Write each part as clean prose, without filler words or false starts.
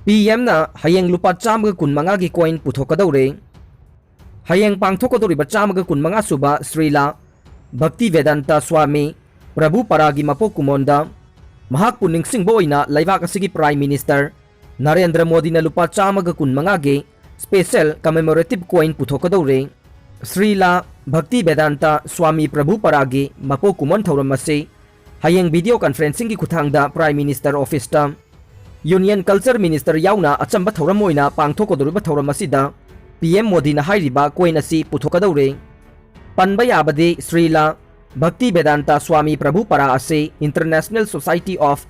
PM na hayeng lupa chamaga kun manga gi coin puthokadore. Hayeng pangthokadoriba chamaga kun manga suba Srila Bhakti Vedanta Swami Prabhu Paragi Mapok Kumonda mahak puning singbo oina laibak asigi Prime Minister Narendra Modi na lupa chamaga kun manga gi special commemorative coin puthokadore. Srila Bhakti Vedanta Swami Prabhu Paragi Mapok Kumon thauram ase hayeng video conferencing gi kuthangda Prime Minister Office ta Union Culture Minister yauna achamba thauram oina pangthokadoriba thauram asida PM Modi na hairiba coin asi puthokadore. Panba yabade Srila Bhakti Vedanta Swami Prabhu Para ase International Society of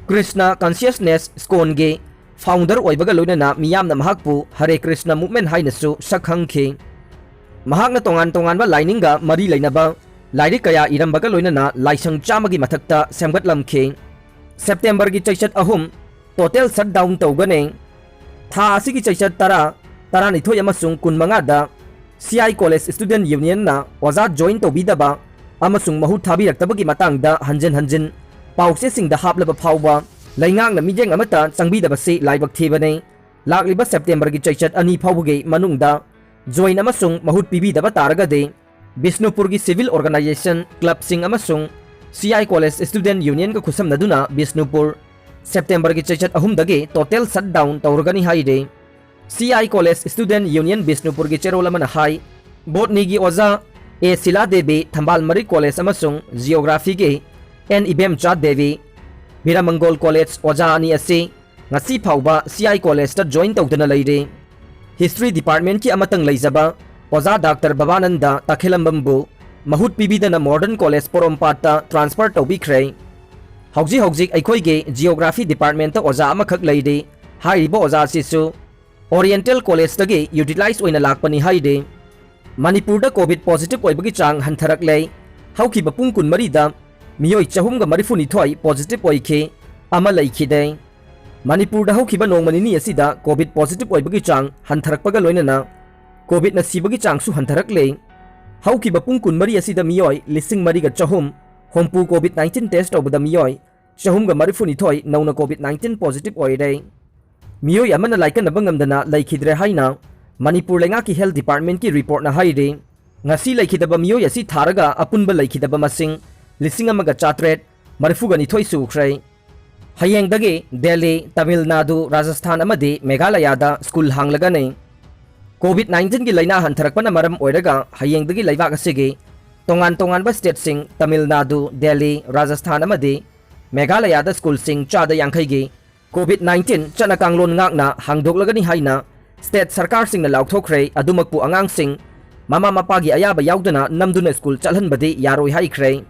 Krishna Consciousness SCON-ge founder oibaga loinana miyamna mahakpu Hare Krishna movement hainasu sakhangkhe. Mahakna tongan ba lininga mari lainaba lairi kaya irambaga loinana laisang chamagi mathakta semgatlamkhe. September gi chaichat ahum total shutdown tawgane. Tha asigi chaichat taranithoi amasung kunmangada CI College Student Union na oza join tawbidaba amasung mahut thabiraktabagi matangda hanjin pause singda haplaba phawba laingang na mijeng amata changbidaba se laibak thebane. Lakliba September gi chaichat ani phawbage manungda join amasung mahut pibidaba taragade Bisnupur gi Civil Organization Club sing amasung CI College Student Union ka khusam naduna Bisnupur September gi chaichat ahumdage total shutdown tawragani haide. CI College Student Union Bisnupur gi cherolaman hai botni gi oza A Sila Devi Thambal Mari College amasung Geography gi N Ibem Chat Devi Biramangol College oza ani ase ngasi phawba CI College ta join tawdana leire. History Department ki amatang leizaba oza Dr. Babananda Takhilambambu mahut pibidana Modern College Porompata transfer tawbikhre. Hauji aikhoige Geography Department ta oza amakhak leide hairiba oza sisu Oriental College tagi utilize oina lakpani haide. Manipur da COVID positive oibagi chang hantharak lei haukiba pung kun marida miyoi chahumga marifuni thoi positive oikhe ama leikhide. Manipur da haukiba nongmanini asida COVID positive oibagi chang hantharakpaga loinana COVID na sibagi chang su hantharak lei haukiba pung kun mari asida miyoi lising mariga chahum hompu COVID-19 test obada miyoi chahumga marifuni thoi nauna COVID-19 positive oire. Miyoi amana laikan abangamdana laikhidre haina Manipur lenga ki Health Department ki report na haide ngasi laikhidaba miyoi asi tharaga apunba laikhidaba masing lising amaga chatret marifugani thoi sukhre. Hayeng dage Delhi, Tamil Nadu, Rajasthan amade Meghalaya da school hanglagane. COVID-19 ki laina hantharakpana maram oiraga hayeng dage laibak asige tongan ba state sing Tamil Nadu, Delhi, Rajasthan amade Meghalaya da school sing chada yangkhai ge COVID-19 chanakanglon ngakna hangdoklagani haina state sarkar sing na laukthokre adumakpu angang sing mama mapagi ayaba yaudana namduna school chalhanbadi yaroi haikre.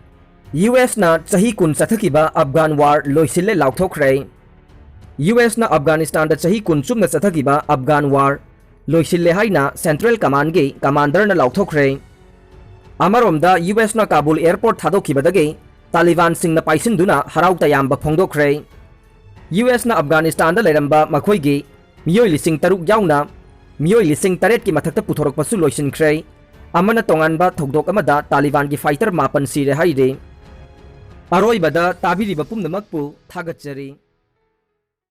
US na chahi kun chathakiba Afghan war loisille laukthokre. US na Afghanistan da chahi kun chumna chathakiba Afghan war loisille haina Central Command ge commander na laukthokre. Amaromda US na Kabul airport thadokibadage Taliban sing na paisinduna harau tayamba phongdokre. US na Afghanistan da leramba makhoigi miyoi lising taruk yauna miyoi lising taret ki mathakta puthorokpasu loisinkhre amana tonganba thokdok amada Taliban gi fighter mapan sire haide. Aroibada tabiriba pumnamakpu thagachari.